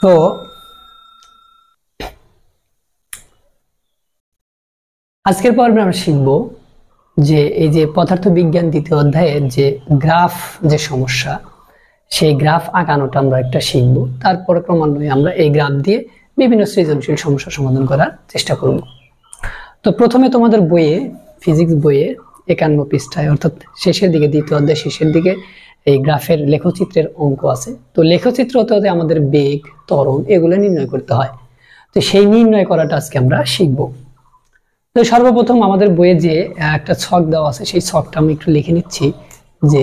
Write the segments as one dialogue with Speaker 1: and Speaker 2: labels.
Speaker 1: তো আজকের পর্বে আমরা শিখব যে এই যে পদার্থবিজ্ঞান দ্বিতীয় অধ্যায়ের যে গ্রাফ যে সমস্যা, সেই গ্রাফ আঁকানোটা আমরা একটা শিখব। তারপরে ক্রমান্বয়ে আমরা এই গ্রাফ দিয়ে বিভিন্ন সৃজনশীল সমস্যা সমাধান করার চেষ্টা করব। তো প্রথমে তোমাদের বইয়ে, ফিজিক্স বইয়ে 51 পৃষ্ঠায় অর্থাৎ শেষের দিকে, দ্বিতীয় অধ্যায় শেষের দিকে এই গ্রাফের লেখচিত্রের অঙ্ক আছে। তো লেখচিত্র হতে হতে আমাদের বেগ, ত্বরণ এগুলো নির্ণয় করতে হয়। তো সেই নির্ণয় করাটা আজকে আমরা শিখব। তো সর্বপ্রথম আমাদের বইয়ে যে একটা ছক দেওয়া আছে, সেই ছকটা আমি একটু লিখে নিচ্ছি। যে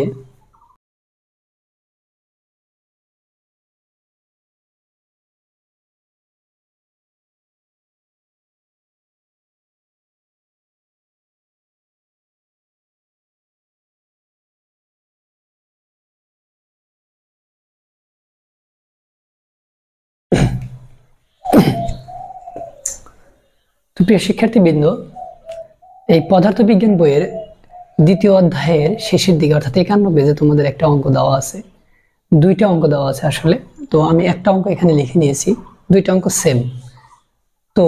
Speaker 1: তো প্রিয় শিক্ষার্থীবৃন্দ, এই পদার্থবিজ্ঞান বইয়ের দ্বিতীয় অধ্যায়ের শেষের দিকে অর্থাৎ 51 পেজে তোমাদের একটা অঙ্ক দেওয়া আছে, দুইটা অঙ্ক দেওয়া আছে আসলে। তো আমি একটা অঙ্ক এখানে লিখে নিয়েছি, দুইটা অঙ্ক সেম। তো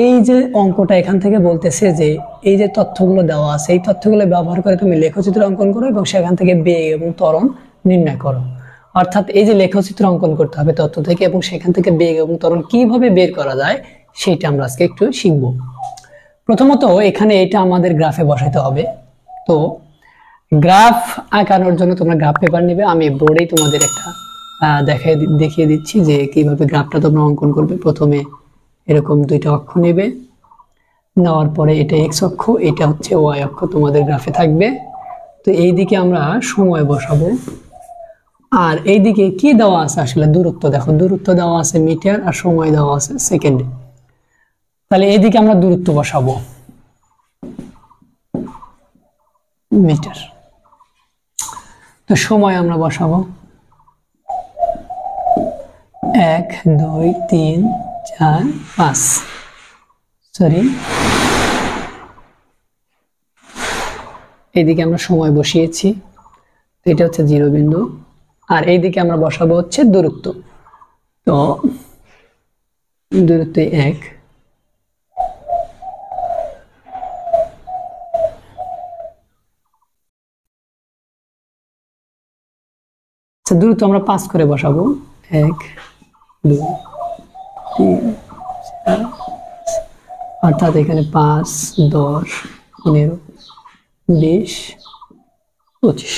Speaker 1: এই যে অঙ্কটা এখান থেকে বলতেছে যে এই যে তথ্যগুলো দেওয়া আছে, এই তথ্যগুলো ব্যবহার করে তুমি লেখচিত্র অঙ্কন করো এবং সেখান থেকে বেগ এবং ত্বরণ নির্ণয় করো। অর্থাৎ এই যে লেখচিত্র অঙ্কন করতে হবে তথ্য থেকে, এবং সেখান থেকে বেগ এবং ত্বরণ কিভাবে বের করা যায় সেটা আমরা আজকে একটু শিখবো। প্রথমত এখানে এটা আমাদের গ্রাফে বসাতে হবে। তো গ্রাফ আঁকানোর জন্য তোমরা গ্রাফ পেপার নেবে। আমি বোর্ডেই তোমাদের একটা দেখিয়ে দিচ্ছি যে কিভাবে গ্রাফটা তোমরা অঙ্কন করবে। প্রথমে এরকম দুইটা অক্ষ নেবে, নেওয়ার পরে এটা এক্স অক্ষ, এটা হচ্ছে ওয়াই অক্ষ তোমাদের গ্রাফে থাকবে। তো এই দিকে আমরা সময় বসাবো, আর এই দিকে কি দেওয়া আছে আসলে দূরত্ব। দেখো দূরত্ব দেওয়া আছে মিটার আর সময় দেওয়া আছে সেকেন্ডে। তাহলে এইদিকে আমরা দূরত্ব বসাবো মিটার, তো সময় আমরা বসাবো 1 2 3 4 5, সরি এইদিকে আমরা সময় বসিয়েছি, এটা হচ্ছে 0 বিন্দু, আর এইদিকে আমরা বসাবো হচ্ছে দূরত্ব। তো দূরত্ব 1, দূরত্ব আমরা 5 করে বসাবো, 1 2 3 4, অর্থাৎ এখানে 5 10 15 20 25,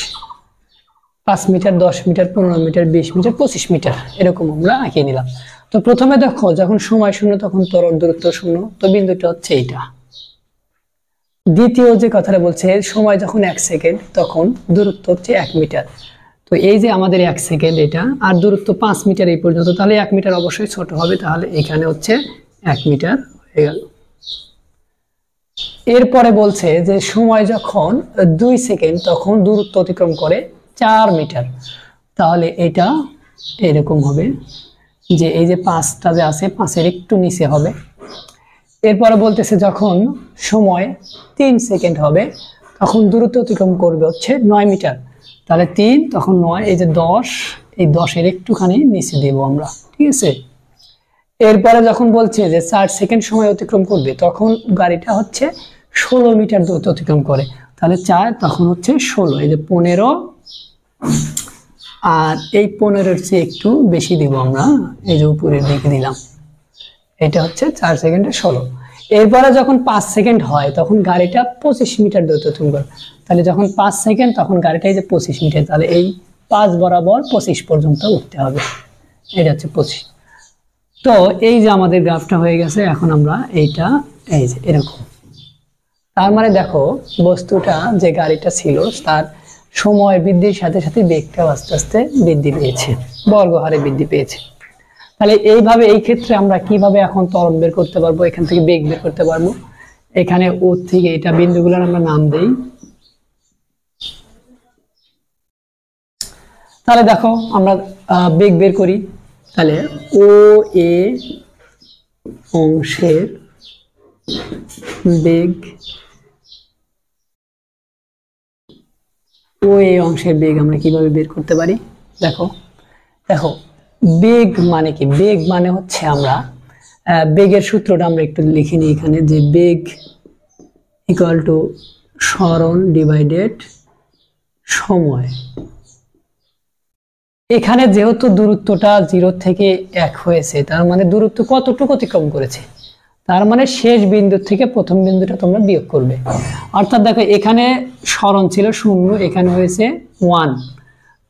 Speaker 1: 5 metre 10 metre 15 metre 20 metre 25 metre এরকম আমরা আঁকিয়ে নিলাম। তো প্রথমে দেখো যখন সময় শূন্য তখন ত্বরণ দূরত্ব শূন্য, তো বিন্দুটা হচ্ছে এইটা। দ্বিতীয় যে কথাটা বলছে সময় যখন 1 সেকেন্ড তখন দূরত্ব হচ্ছে 1 মিটার। তো এই যে আমাদের 1 সেকেন্ড এটা, আর দূরত্ব 5 মিটার এই পর্যন্ত, তাহলে 1 মিটার অবশ্যই ছোট হবে, তাহলে এখানে হচ্ছে 1 মিটার হয়ে গেল। এরপরে বলছে যে সময় যখন 2 সেকেন্ড তখন দূরত্ব অতিক্রম করে 4 মিটার, তাহলে এটা এরকম হবে যে এই যে 5টা যে আছে 5-এর একটু নিচে হবে। এরপরে বলতেছে যখন সময় 3 সেকেন্ড হবে তখন দূরত্ব অতিক্রম করবে হচ্ছে 9 মিটার, তাহলে 3 তখন 9, এই যে 10, এই 10-এর একটুখানি নিচে দেব আমরা, ঠিক আছে। এরপরে যখন বলছে যে 4 সেকেন্ড সময় অতিক্রম করবে তখন গাড়িটা হচ্ছে 16 মিটার দূরত্ব অতিক্রম করে, তাহলে 4 তখন হচ্ছে 16, এই যে 15, আর এই 15-এর চেয়ে একটু বেশি দিব আমরা, এই যে উপরের দিকে দিলাম, এটা হচ্ছে 4 সেকেন্ডে 16। এরপরে যখন 5 সেকেন্ড হয় তখন গাড়িটা 25 মিটার দূরত্ব অতিক্রম করে, তাহলে যখন 5 সেকেন্ড তখন গাড়িটা এই যে 25 মিটার, তাহলে এই 5 বরাবর 25 পর্যন্ত উঠতে হবে, এটা হচ্ছে 25। তো এই যে আমাদের গ্রাফটা হয়ে গেছে। এখন আমরা এইটা এই যে এরকম, তার মানে দেখো বস্তুটা যে গাড়িটা ছিল তার সময় বৃদ্ধির সাথে সাথে বেগটাও আস্তে আস্তে বৃদ্ধি পেয়েছে, বর্গহারে বৃদ্ধি পেয়েছে। তাহলে এইভাবে এই ক্ষেত্রে আমরা কিভাবে এখন ত্বরণ বের করতে পারবো, এখান থেকে বেগ বের করতে পারবো। এখানে ও থেকে এটা বিন্দুগুলোর আমরা নাম দেই। তাহলে দেখো আমরা বেগ বের করি। তাহলে ও এ অংশের বেগ, ও এ অংশের বেগ আমরা কিভাবে বের করতে পারি। দেখো দেখো বেগ মানে কি? বেগ মানে হচ্ছে আমরা বেগের সূত্রটা আমরা একটু লিখে নিই এখানে, যে বেগ ইকুয়াল টু সরণ ডিভাইডেড সময়। এখানে যেহেতু দূরত্বটা 0 থেকে 1 হয়েছে, তার মানে দূরত্ব কতটুকু অতিক্রম করেছে, তার মানে শেষ বিন্দু থেকে প্রথম বিন্দুটা তোমরা বিয়োগ করবে। অর্থাৎ দেখো এখানে সরণ ছিল 0, এখানে হয়েছে 1,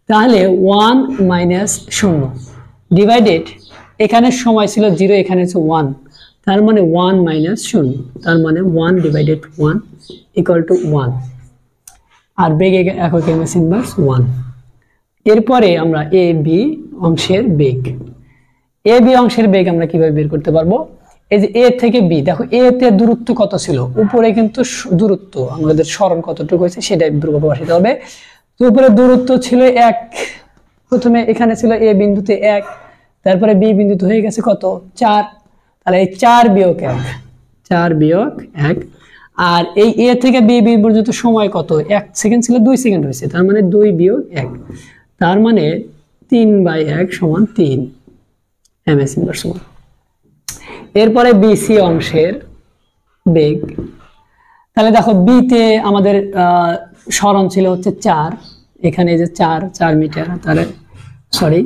Speaker 1: তাহলে 1 মাইনাস 0 ডিভাইডেড, এখানে সময় ছিল 0, এখানে হচ্ছে 1, তার মানে 1 মাইনাস 0, তার মানে 1 ডিভাইডেড 1 ইকুয়াল টু 1, আর বেগ একক এমএস ইনভার্স 1। এরপরে আমরা এ বি অংশের বেগ, এ বি অংশের বেগ আমরা কিভাবে বের করতে পারবো? এই যে এ থেকে বি, দেখো এ তে দূরত্ব কত ছিল, উপরে কিন্তু দূরত্ব আমাদের সরণ কতটুকু হয়েছে সেটা বসাতে হবে। তো উপরে দূরত্ব ছিল 1, প্রথমে এখানে ছিল এ বিন্দুতে 1, তারপরে বি বিন্দুতে হয়ে গেছে কত 4, তাহলে এই 4 বিয়োগ 1, 4 বিয়োগ 1, আর এই এ থেকে বি বি পর্যন্ত সময় কত, 1 সেকেন্ড ছিল 2 সেকেন্ড হয়েছে, তার মানে 2 বিয়োগ 1, তার মানে 3/1 সমান 3 এমএস ইনভার্স 1। এরপরে বিসি অংশের বেগ, তাহলে দেখো বি তে আমাদের সরণ ছিল হচ্ছে 4, এখানে যে 4 মিটার, তাহলে সরি,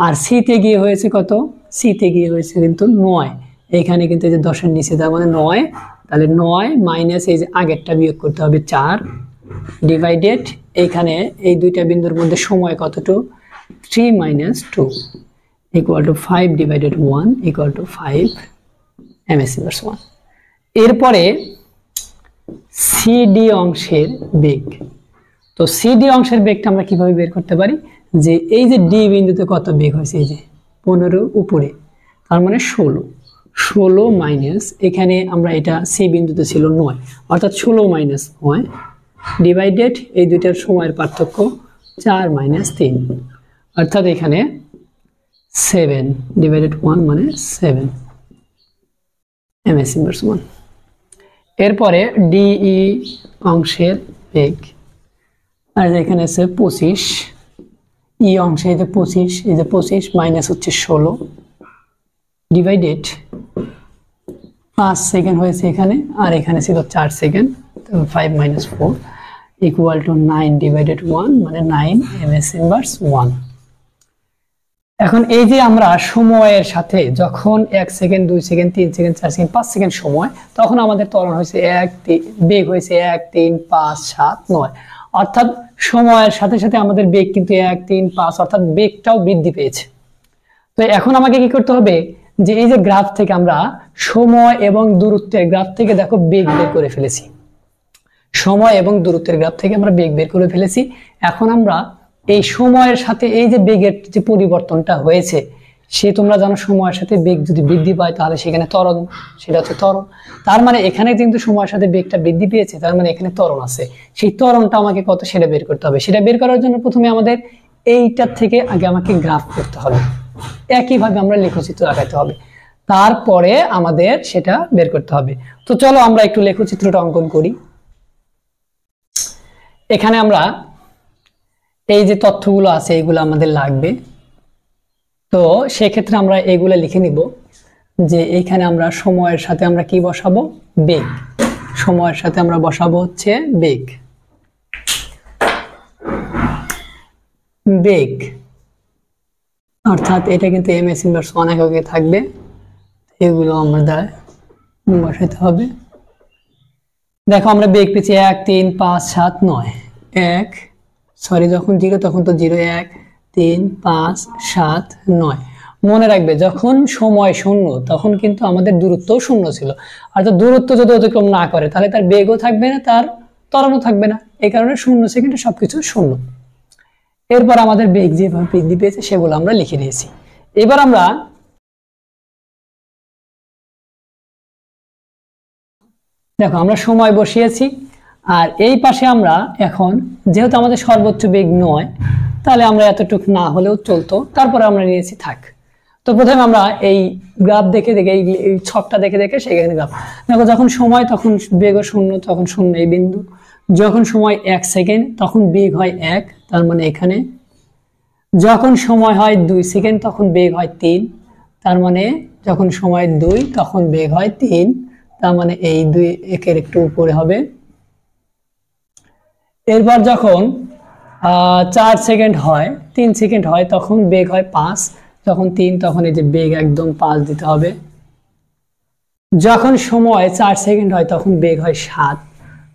Speaker 1: আর সি তে গিয়ে হয়েছে কত, সি তে গিয়ে হয়েছে কিন্তু 9, এখানে কিন্তু এই যে 10 এর নিচে, তার মানে 9, তাহলে 9 মাইনাস এই যে আগেরটা বিয়োগ করতে হবে 4 ডিভাইডেড, এখানে এই দুইটা বিন্দুর মধ্যে সময় কতটুকু 3 minus 2 equal to 5 divided 1 equal to 5 MS inverse 1। এরপরে সিডি অংশের বেগ, তো সিডি অংশের বেগটা আমরা কিভাবে বের করতে পারি? যে এই যে ডি বিন্দুতে কত বেগ হয়েছে, এই যে 15 উপরে, তার মানে 16 মাইনাস, এখানে আমরা এটা সি বিন্দুতে ছিল 9, অর্থাৎ 16 মাইনাস 9 ডিভাইডেড এই দুইটার সময়ের পার্থক্য 4 মাইনাস 3, অর্থাৎ এখানে 7 ডিভাইডেড 1 মানে 7 এমএস ইনভার্স 1। এরপরে ডিই অংশের বেগ, আর এখানে আছে 25, ই অংশে এই যে 25, এই যে 25 মাইনাস হচ্ছে 16 ডিভাইডেড 5 সেকেন্ড হয়েছে এখানে, আর এখানে ছিল 4 second, 5 minus 4 equal to 9 divided 1 মানে 9 এমএস ইনভার্স 1। এখন এই যে আমরা সময়ের সাথে যখন 1 second 2 second 3 second 4 second 5 second সময়, তখন আমাদের ত্বরণ হয়েছে 1 বেগ হয়েছে 1 3 5 7 9, অর্থাৎ সময়ের সাথে সাথে আমাদের বেগ কিন্তু 1 3 5, অর্থাৎ বেগটাও বৃদ্ধি পেয়েছে। তো এখন আমাকে কি করতে হবে, যে এই যে গ্রাফ থেকে আমরা সময় এবং দূরত্বের গ্রাফ থেকে দেখো বেগ বের করে ফেলেছি, সময় এবং দূরত্বের গ্রাফ থেকে আমরা বেগ বের করে ফেলেছি। এখন আমরা এই সময়ের সাথে এই যে বেগের যে পরিবর্তনটা হয়েছে, সে তোমরা জানো সময়ের সাথে বেগ যদি বৃদ্ধি পায় তাহলে সেখানে ত্বরণ, সেটা হচ্ছে ত্বরণ। তার মানে এখানে কিন্তু সময়ের সাথে বেগটা বৃদ্ধি পেয়েছে, তার মানে এখানে ত্বরণ আছে, সেই ত্বরণটা আমাকে কত সেটা বের করতে হবে। সেটা বের করার জন্য প্রথমে আমাদের এইটার থেকে আগে আমাকে গ্রাফ করতে হবে, একইভাবে আমরা লেখচিত্র আঁকাতে হবে, তারপরে আমাদের সেটা বের করতে হবে। তো চলো আমরা একটু লেখচিত্রটা অঙ্কন করি। এখানে আমরা এই যে তথ্যগুলো আছে এগুলো আমাদের লাগবে, তো সেক্ষেত্রে আমরা এগুলো লিখে নিব যে এইখানে আমরা সময়ের সাথে আমরা কি বসাবো, বেগ, সময়ের সাথে আমরা বসাবো হচ্ছে বেগ, বেগ অর্থাৎ এটা কিন্তু এমএস ইনভার্স 1 এককে থাকবে, এগুলো আমাদের বসাতে হবে। দেখো আমরা বেগ পেয়েছি 1 3 5 7 9, 1 সরি যখন 0 তখন তো 0 1 3 5 7 9। মনে রাখবে যখন সময় শূন্য তখন কিন্তু আমাদের দূরত্ব শূন্য ছিল, অর্থাৎ দূরত্ব যদি অতিক্রম না করে তাহলে তার বেগও থাকবে না, তার ত্বরণও থাকবে না, এই কারণে 0 সেকেন্ডে সবকিছু শূন্য। এরপর আমাদের বেগ যেভাবে বৃদ্ধি পেয়েছে সেগুলো আমরা লিখে নিয়েছি। এবার আমরা দেখো আমরা সময় বসিয়েছি, আর এই পাশে আমরা এখন যেহেতু আমাদের সর্বোচ্চ বেগ 9, তাহলে আমরা এতটুকু না হলেও চলতো, তারপরে আমরা নিয়েছি থাক। তো প্রথমে আমরা এই গ্রাফ দেখে দেখে এই ছকটা দেখে দেখে সেখানে গ্রাফ দেখো, যখন সময় তখন বেগ 0, তখন 0 এই বিন্দু, যখন সময় 1 সেকেন্ড তখন বেগ হয় 1, তার মানে এখানে যখন সময় হয় 2 সেকেন্ড তখন বেগ হয় 3, তার মানে যখন সময় 2 তখন বেগ হয় 3, তার মানে এই 2 একের একটু উপরে হবে। এরপর যখন 4 সেকেন্ড হয়, 3 সেকেন্ড হয় তখন বেগ হয় 5, যখন 3 তখন এই যে বেগ একদম 5 দিতে হবে। যখন সময় 4 সেকেন্ড হয় তখন বেগ হয় 7,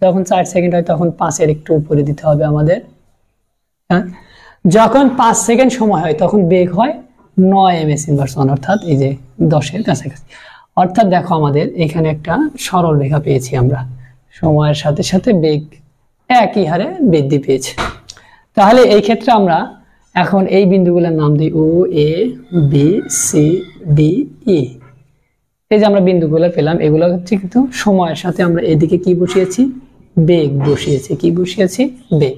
Speaker 1: যখন 4 সেকেন্ড হয় তখন 5 এর একটু উপরে দিতে হবে আমাদের। হ্যাঁ, যখন 5 সেকেন্ড সময় হয় তখন বেগ হয় 9 ms ইনভার্স 1, অর্থাৎ এই যে 10 এর কাছাকাছি। অর্থাৎ দেখো আমাদের এখানে একটা সরল রেখা পেয়েছি আমরা, সময়ের সাথে সাথে বেগ একই হারে বৃদ্ধি পেয়েছে। তাহলে এই ক্ষেত্রে আমরা এখন এই বিন্দুগুলোর নাম দিই ও, এ, বি, সি, ডি, ই। এই যে আমরা বিন্দুগুলো পেলাম, এগুলো হচ্ছে কিন্তু সময়ের সাথে আমরা এদিকে কি বসিয়েছি, বেগ বসিয়েছি। কি বসিয়েছি? বেগ।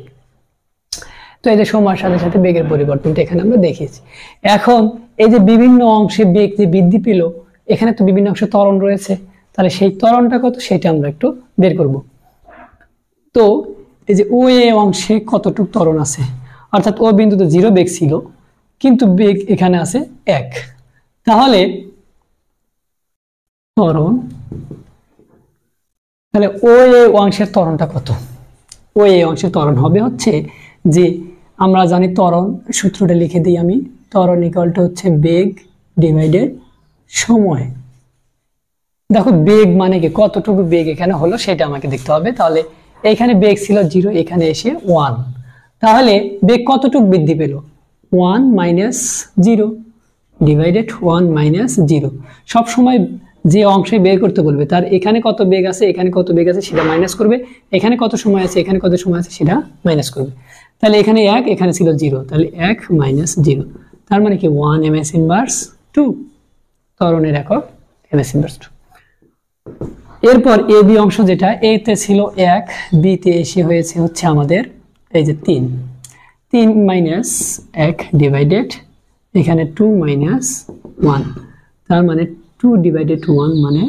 Speaker 1: তো এই যে সময়ের সাথে সাথে বেগের পরিবর্তনটা এখানে আমরা দেখিয়েছি। এখন এই যে বিভিন্ন অংশে বেগ যে বৃদ্ধি পেল, এখানে তো বিভিন্ন অংশে ত্বরণ রয়েছে, তাহলে সেই ত্বরণটা কত সেটা আমরা একটু বের করব। তো এই যে ও এ অংশে কতটুকু ত্বরণ আছে, অর্থাৎ ও বিন্দুতে 0 বেগ ছিল কিন্তু বেগ এখানে আছে 1, তাহলে ত্বরণ, তাহলে ও এ অংশের ত্বরণটা কত? ও এ অংশের ত্বরণ হবে হচ্ছে যে আমরা জানি ত্বরণ সূত্রটা লিখে দিই আমি, ত্বরণ ইকুয়ালটা হচ্ছে বেগ ডিভাইডেড সময়। দেখো বেগ মানে কি, কতটুকু বেগ এখানে হলো সেটা আমাকে দেখতে হবে। তাহলে এখানে বেগ ছিল 0, এখানে এসে 1, তাহলে বেগ কতটুকু বৃদ্ধি পেল? 1 মাইনাস 0 ডিভাইডেড 1 মাইনাস 0। সবসময় যে অংশে বের করতে বলবে তার এখানে কত বেগ আছে, এখানে কত বেগ আছে সেটা মাইনাস করবে, এখানে কত সময় আছে, এখানে কত সময় আছে সেটা মাইনাস করবে। তাহলে এখানে 1, এখানে ছিল 0, তাহলে 1 মাইনাস 0, তার মানে কি 1 ms ইনভার্স 2, ত্বরণের একক ms ইনভার্স 2। এরপর এ বি অংশ, যেটা এ তে ছিল 1, বি তে এসে হয়েছে হচ্ছে আমাদের এই যে 3 মাইনাস 1 ডিভাইডেড এখানে 2 মাইনাস 1, তার মানে 2 ডিভাইডেড 1 মানে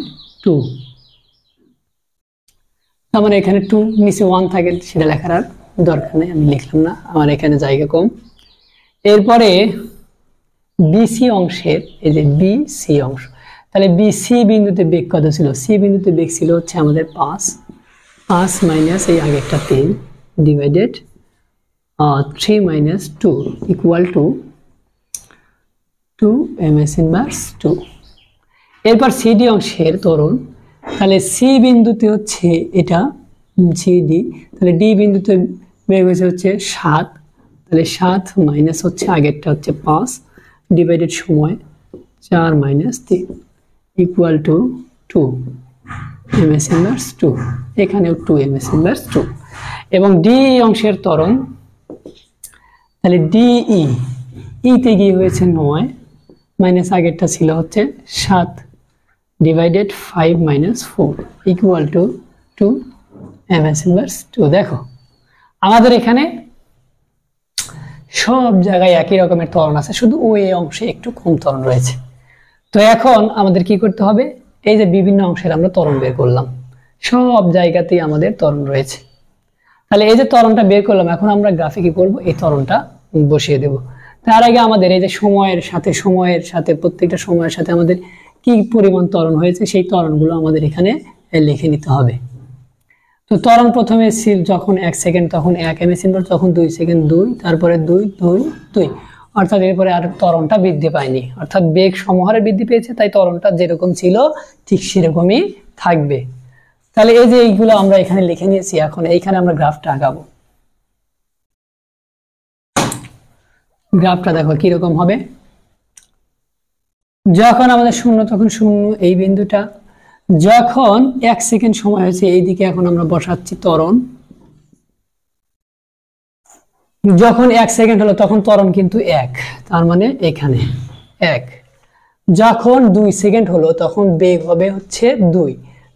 Speaker 1: 2, তার মানে এখানে 2 নিচে 1 থাকে, সেটা লেখার আর দরকার নেই, আমি লিখলাম না, আমার এখানে জায়গা কম। এরপরে বিসি অংশের, এই যে বিসি অংশ, তাহলে বিসি বিন্দুতে বেগ কত ছিল? সি বিন্দুতে বেগ ছিল হচ্ছে আমাদের 5 মাইনাস এই আগেরটা 3 divided 3 minus 2 equal to 2 ms inverse 2। এরপর সিডি অংশের ত্বরণ, তাহলে সি বিন্দুতে হচ্ছে এটা সিডি, তাহলে ডি বিন্দুতে বেগ হয়েছে হচ্ছে 7, তাহলে 7 মাইনাস হচ্ছে আগেরটা হচ্ছে 5 ডিভাইডেড সময় 4 minus 3 equal to 2 ms inverse 2, এখানেও 2 ms ইনভার্স 2। এবং ডি অংশের ত্বরণ, তাহলে ডিই, ইতে গিয়ে হয়েছে 9 মাইনাস আগেরটা ছিল হচ্ছে 7 divided 5 minus 4 equal to 2 ms inverse 2। দেখো আমাদের এখানে সব জায়গায় একই রকমের ত্বরণ আছে, শুধু ও এ অংশে একটু কম ত্বরণ রয়েছে। তো এখন আমাদের কি করতে হবে, এই যে বিভিন্ন অংশের আমরা ত্বরণ বের করলাম, সব জায়গাতেই আমাদের ত্বরণ রয়েছে। তাহলে এই যে ত্বরণটা বের করলাম, এখন আমরা গ্রাফে কি করব, এই ত্বরণটা বসিয়ে দেব। তার আগে আমাদের এই যে সময়ের সাথে প্রত্যেকটা সময়ের সাথে আমাদের কি পরিমাণ ত্বরণ হয়েছে সেই ত্বরণগুলো আমাদের এখানে লিখে নিতে হবে। তো ত্বরণ প্রথমে ছিল যখন 1 সেকেন্ড তখন 1 ms ইনভার্স, যখন 2 সেকেন্ড 2, তারপরে 2 2 2, অর্থাৎ এরপরে আর ত্বরণটা বৃদ্ধি পায়নি, অর্থাৎ বেগ সমহারে বৃদ্ধি পেয়েছে, তাই ত্বরণটা যেরকম ছিল ঠিক সেরকমই থাকবে। তাহলে এই যে এইগুলো আমরা এখানে লিখে নিয়েছি, এখন এইখানে আমরা গ্রাফটা আঁকাবো। গ্রাফটা দেখো কিরকম হবে, যখন আমাদের 0 তখন 0 এই বিন্দুটা, যখন 1 সেকেন্ড সময় হয়েছে এইদিকে এখন আমরা বসাচ্ছি ত্বরণ, যখন 1 সেকেন্ড হলো তখন ত্বরণ কিন্তু 1, তার মানে এখানে 1, যখন 2 সেকেন্ড হলো তখন বেগ হবে হচ্ছে 2,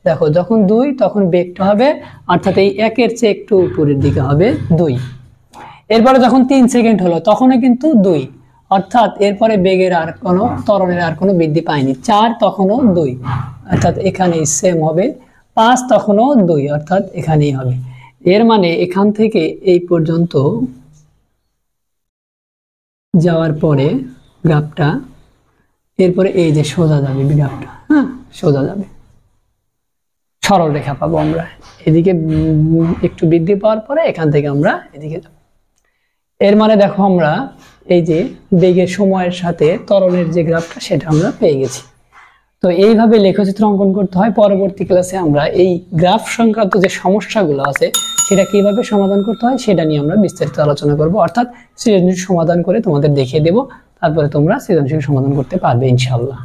Speaker 1: দেখো যখন 2 তখন বেগটা হবে, অর্থাৎ এই 1 এর চেয়ে একটু উপরের দিকে হবে 2। এরপরে যখন 3 সেকেন্ড হলো তখনও কিন্তু 2, অর্থাৎ এরপরে বেগের আর কোনো ত্বরণের আর কোনো বৃদ্ধি পায়নি। 4 তখনও 2, অর্থাৎ এখানেই সেম হবে। 5 তখনও 2, অর্থাৎ এখানেই হবে। এর মানে এখান থেকে এই পর্যন্ত যাওয়ার পরে গ্রাফটা, এরপরে এই যে সোজা যাবে গ্রাফটা, হ্যাঁ সোজা যাবে, সরল রেখা পাবো আমরা। এদিকে একটু বৃদ্ধি পাওয়ার পরে এখান থেকে আমরা এদিকে যাব। এর মানে দেখো আমরা এই যে বেগের সময়ের সাথে ত্বরণের যে গ্রাফটা সেটা আমরা পেয়ে গেছি। তো এইভাবে লেখচিত্র অঙ্কন করতে হয়। পরবর্তী ক্লাসে আমরা এই গ্রাফ সংক্রান্ত যে সমস্যাগুলো আছে সেটা কিভাবে সমাধান করতে হয় সেটা নিয়ে আমরা বিস্তারিত আলোচনা করব, অর্থাৎ সৃজনশীল সমাধান করে তোমাদের দেখিয়ে দেব, তারপরে তোমরা সৃজনশীল সমাধান করতে পারবে ইনশাআল্লাহ।